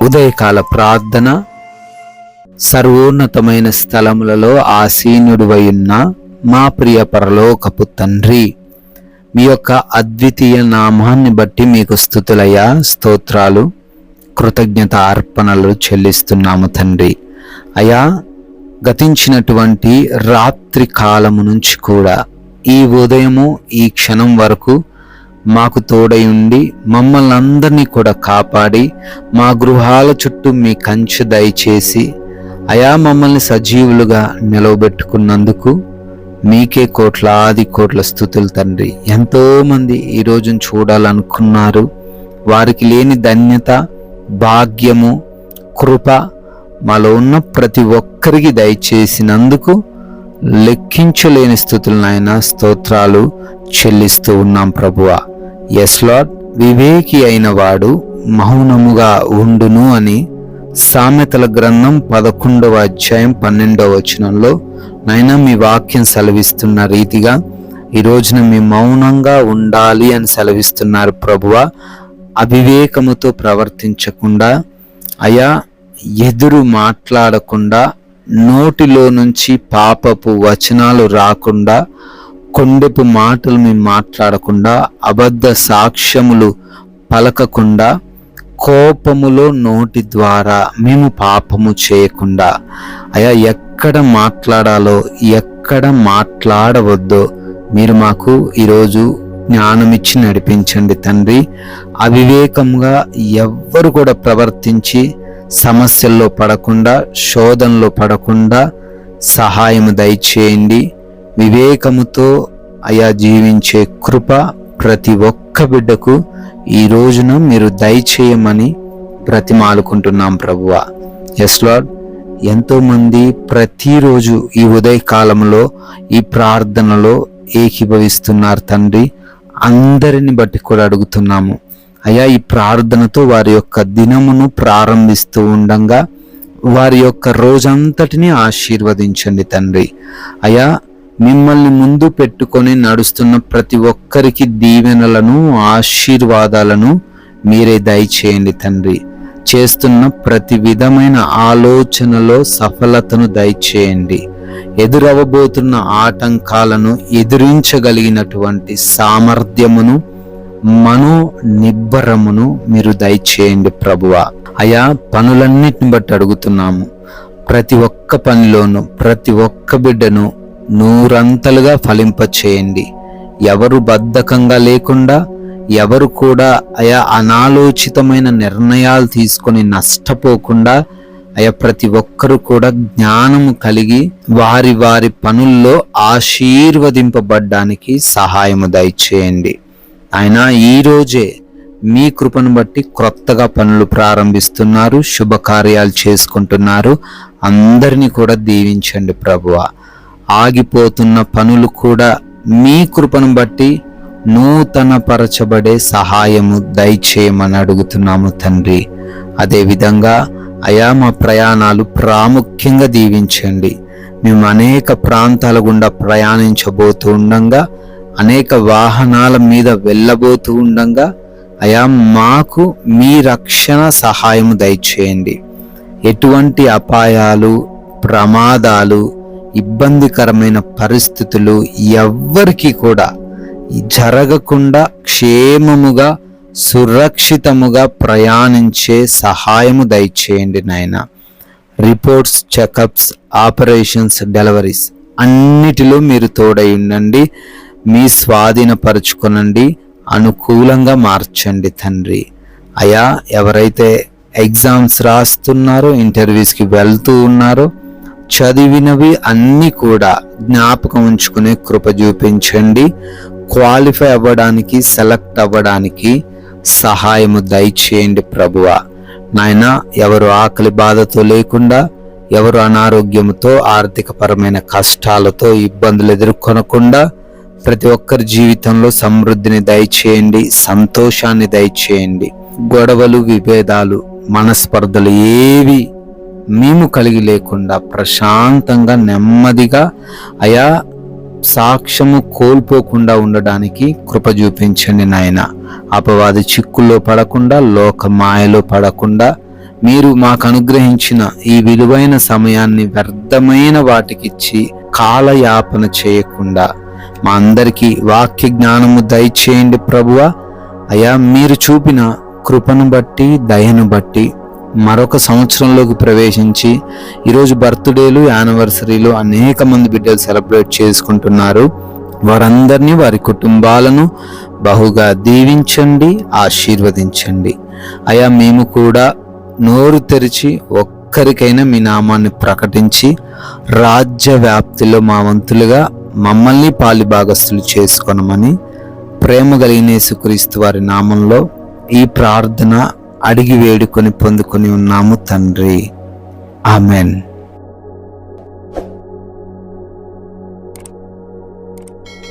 ఉదయకాల ప్రార్థన. సర్వోన్నతమైన స్థలములలో ఆసీనుడివై ఉన్న మా ప్రియ పరలోకపు తండ్రి, మీ యొక్క అద్వితీయ నామాన్ని బట్టి మీకు స్తుతులయ్యా, స్తోత్రాలు, కృతజ్ఞత అర్పణలు చెల్లిస్తున్నాము తండ్రి. అయా, గతించినటువంటి రాత్రి కాలము నుంచి కూడా ఈ ఉదయము ఈ క్షణం వరకు మాకు తోడై ఉండి మమ్మల్ని అందరినీ కూడా కాపాడి మా గృహాల చుట్టూ మీ కంచె దయచేసి అయా మమ్మల్ని సజీవులుగా నిలవబెట్టుకున్నందుకు మీకే కోట్లాది కోట్ల స్తుతులు తండ్రి. ఎంతోమంది ఈ రోజును చూడాలనుకున్నారు, వారికి లేని ధన్యత, భాగ్యము, కృప మాలో ఉన్న ప్రతి ఒక్కరికి దయచేసినందుకు లెక్కించలేని స్తుతులు నాయన, స్తోత్రాలు చెల్లిస్తూ ఉన్నాం ప్రభువా. ఎస్ లార్డ్, వివేకి అయిన వాడు మౌనముగా ఉండును అని సామెతల గ్రంథం 11వ అధ్యాయం 12వ వచనంలో నాయన మీ వాక్యం సెలవిస్తున్న రీతిగా ఈ రోజున మీ మౌనంగా ఉండాలి అని సెలవిస్తున్నారు ప్రభువా. అవివేకముతో ప్రవర్తించకుండా, అయా ఎదురు మాట్లాడకుండా, నోటిలో నుంచి పాపపు వచనాలు రాకుండా, కొండెపు మాటలు మేము మాట్లాడకుండా, అబద్ధ సాక్ష్యములు పలకకుండా, కోపములో నోటి ద్వారా మేము పాపము చేయకుండా, అయా ఎక్కడ మాట్లాడాలో ఎక్కడ మాట్లాడవద్దో మీరు మాకు ఈరోజు జ్ఞానమిచ్చి నడిపించండి తండ్రి. అవివేకంగా ఎవ్వరు కూడా ప్రవర్తించి సమస్యల్లో పడకుండా, శోధనలో పడకుండా సహాయము దయచేయండి. వివేకముతో అయా జీవించే కృప ప్రతి ఒక్క బిడ్డకు ఈ రోజున మీరు దయచేయమని బ్రతిమాలుకుంటున్నాం ప్రభువా. ఎస్ లార్డ్, ఎంతోమంది ప్రతిరోజు ఈ ఉదయకాలంలో ఈ ప్రార్థనలో ఏకీభవిస్తున్నారు తండ్రి. అందరిని బట్టి కూడా అడుగుతున్నాము అయా, ఈ ప్రార్థనతో వారి యొక్క దినమును ప్రారంభిస్తూ ఉండంగా వారి యొక్క రోజంతటిని ఆశీర్వదించండి తండ్రి. అయా, మిమ్మల్ని ముందు పెట్టుకొని నడుస్తున్న ప్రతి ఒక్కరికి దీవెనలను, ఆశీర్వాదాలను మీరే దయచేయండి తండ్రి. చేస్తున్న ప్రతి విధమైన ఆలోచనలో సఫలతను దయచేయండి. ఎదురవబోతున్న ఆటంకాలను ఎదిరించగలిగినటువంటి సామర్థ్యమును, మనో నిబ్బరమును మీరు దయచేయండి ప్రభువా. అయా, పనులన్నిటిని బట్టి అడుగుతున్నాము, ప్రతి ఒక్క పనిలోనూ ప్రతి ఒక్క బిడ్డను నూరంతలుగా ఫలింపచేయండి. ఎవరు బద్ధకంగా లేకుండా, ఎవరు కూడా అయా అనాలోచితమైన నిర్ణయాలు తీసుకొని నష్టపోకుండా, అయా ప్రతి ఒక్కరు కూడా జ్ఞానము కలిగి వారి వారి పనుల్లో ఆశీర్వదింపబడ్డానికి సహాయము దయచేయండి. ఆయన ఈరోజే మీ కృపను బట్టి క్రొత్తగా పనులు ప్రారంభిస్తున్నారు, శుభకార్యాలు చేసుకుంటున్నారు. అందరినీ కూడా దీవించండి ప్రభువా. ఆగిపోతున్న పనులు కూడా మీ కృపను బట్టి నూతన పరచబడే సహాయము దయచేయమని అడుగుతున్నాము తండ్రి. అదేవిధంగా అయా మా ప్రయాణాలు ప్రాముఖ్యంగా దీవించండి. మేము అనేక ప్రాంతాల గుండా ప్రయాణించబోతూ ఉండంగా, అనేక వాహనాల మీద వెళ్ళబోతూ ఉండంగా అయా మాకు మీ రక్షణ సహాయము దయచేయండి. ఎటువంటి అపాయాలు, ప్రమాదాలు, ఇబ్బందికరమైన పరిస్థితులు ఎవ్వరికీ కూడా జరగకుండా క్షేమముగా, సురక్షితముగా ప్రయాణించే సహాయము దయచేయండి నాయన. రిపోర్ట్స్, చెకప్స్, ఆపరేషన్స్, డెలివరీస్ అన్నిటిలో మీరు తోడై ఉండండి. మీ స్వాధీనపరచుకొనండి, అనుకూలంగా మార్చండి తండ్రి. అయా, ఎవరైతే ఎగ్జామ్స్ రాస్తున్నారో, ఇంటర్వ్యూస్కి వెళ్తూ ఉన్నారో, చదివినవి అన్నీ కూడా జ్ఞాపకం ఉంచుకునే కృప చూపించండి. క్వాలిఫై అవ్వడానికి, సెలెక్ట్ అవ్వడానికి సహాయము దయచేయండి ప్రభువా. నాయన, ఎవరు ఆకలి బాధతో లేకుండా, ఎవరు అనారోగ్యంతో, ఆర్థికపరమైన కష్టాలతో ఇబ్బందులు ఎదుర్కొనకుండా ప్రతి ఒక్కరి జీవితంలో సమృద్ధిని దయచేయండి, సంతోషాన్ని దయచేయండి. గొడవలు, విభేదాలు, మనస్పర్ధలు ఏవి మేము కలిగి లేకుండా ప్రశాంతంగా, నెమ్మదిగా అయా సాక్ష్యము కోల్పోకుండా ఉండడానికి కృప చూపించండి నాయన. అపవాది చిక్కుల్లో పడకుండా, లోక మాయలో పడకుండా మీరు మాకు అనుగ్రహించిన ఈ విలువైన సమయాన్ని వ్యర్థమైన వాటికిచ్చి కాలయాపన చేయకుండా మా అందరికీ వాక్య జ్ఞానము దయచేయండి ప్రభువా. అయ్యా, మీరు చూపిన కృపను బట్టి, దయను బట్టి మరొక సంవత్సరంలోకి ప్రవేశించి ఈరోజు బర్త్డేలు, యానివర్సరీలు అనేక మంది బిడ్డలు సెలబ్రేట్ చేసుకుంటున్నారు. వారందరినీ, వారి కుటుంబాలను బహుగా దీవించండి, ఆశీర్వదించండి. అయ్యా, మేము కూడా నోరు తెరిచి ఒక్కరికైనా మీ నామాన్ని ప్రకటించి రాజ్య వ్యాప్తిలో మా వంతులుగా మమ్మల్ని పాలిభాగస్తులు చేసుకొనమని ప్రేమ కలిగిన యేసుక్రీస్తు వారి నామంలో ఈ ప్రార్థన అడిగి వేడుకొని పొందుకొని ఉన్నాము తండ్రి. ఆమెన్.